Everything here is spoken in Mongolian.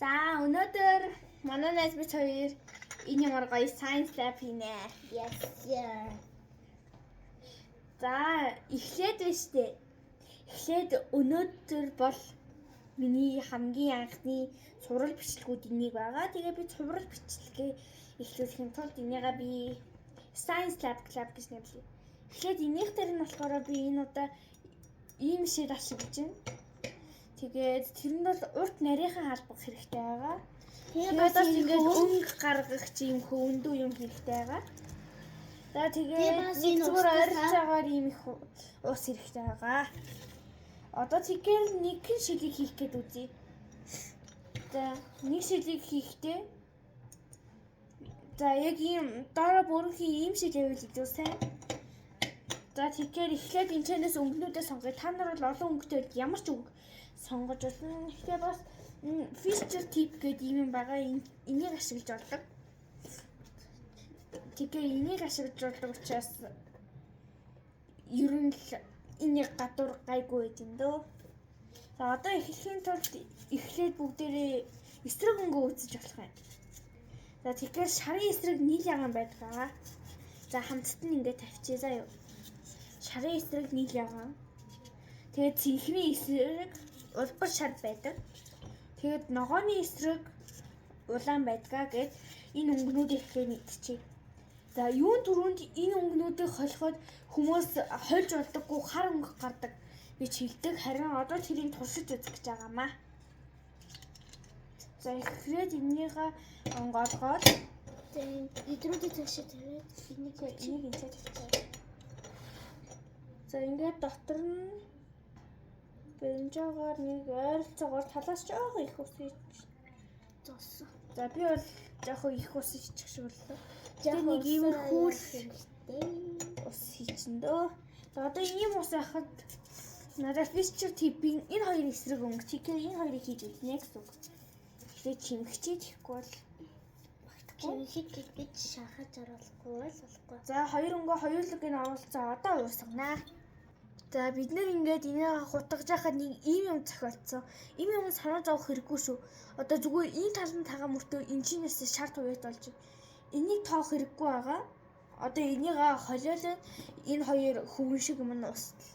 За өнөөдөр манай найз бид хоёр энэ ямар гоё science lab хийнэ. Yes, yeah. За эхлээд байна штэ. Эхлээд өнөөдөр бол миний хамгийн анхны сурал бичлэгүүдийн нэг байгаа. Тэгээ би сурал бичлэгээ эхлүүлэхийн тулд энийгээ би science lab гэж нэрлэе. Эхлээд энийх дээр нь болохоор би энэ удаа ийм шиг ашиглаж байна. Тэгээд тэрэнд бол урт нарийнхан халбах хэрэгтэй байгаа. Тэгээд бас ингээд өнгө гаргах юм хөвөндөө юм хэрэгтэй байгаа. За тэгээд нэг зүгээр ойролцоогоор ийм их ус хэрэгтэй байгаа. Одоо тэгэхээр нэг шилийг хийх гээд үзье. За нэг шилийг хийхдээ за яг ийм дараа бүрэнхийн ийм шил явуул гэдэг сайн. За тэгэхээр эхлээд энэчнээс өнгөнүүдээ сонгоё. Та нар бол олон өнгөтэй ямар ч өнгө сонгож болно. Тэгэхээр бас Fischer tip гэдэг юм байгаа. Энийг ашиглаж болдог. Тэгэхээр энийг ашиглаж болдог учраас ер нь энийг гадуур гайгүй байт юм дөө. За одоо эхлэхийн тулд эхлээд бүгдээрээ эсрэг өнгөө үүсэж болох юм. За тэгэхээр шарын эсрэг нийл ягаан байдаг. За хамтд нь ингээд тавьчихъя заа юу. Шарын эсрэг нийл ягаан. Тэгээд цэнхний эсрэг улбар шар байдаг. Тэгээд ногооны эсрэг улаан байдгаа гэд энэ өнгөнүүдийг ихлээр мэдчихье. За юун түрүүнд энэ өнгөнүүдийг холиход хүмүүс хольж болдоггүй хар өнгө гардаг гэж хэлдэг. Харин одоо тэрийг туршиж үзэх гэж байгаамаа. За эхлээд энийгээ онгоолгоод Идрүүдийг цаашаа тавиад энийг инсаа тавьчихъя. За ингээд дотор нь бенжоогоор нэг ойролцоогоор талаас жоох их ус хийж зоосон. За би бол жоох их ус хийчих шиг боллоо. Яг нэг иймэрхүү хэрэгтэй. ус хийчин дөө. За одоо ийм ус яхад надад Fischer tip-ийн энэ хоёр эсрэг өнгө. Тэгэхээр энэ хоёрыг хийж үзнэ гэсэн үг. Тэгээд чимэгчээ тэхгүй бол Чимхийг гэж шахаж оруулахгүй бол болохгүй. за хоёр өнгөө хоёулыг нь оруулцаа одоо уусгана. За бид нэр ингээд энийг хутгаж яхад нэг ийм юм зохиолцсон. Ийм юм санаа зовох хэрэггүй шүү. Одоо зүгээр энэ талын тагаа мөртөө энэчнээс шар туяад болж байна. Энийг тоох хэрэггүй байгаа. Одоо энийг холиолоо энэ хоёр хөвөн шиг юм нь устал.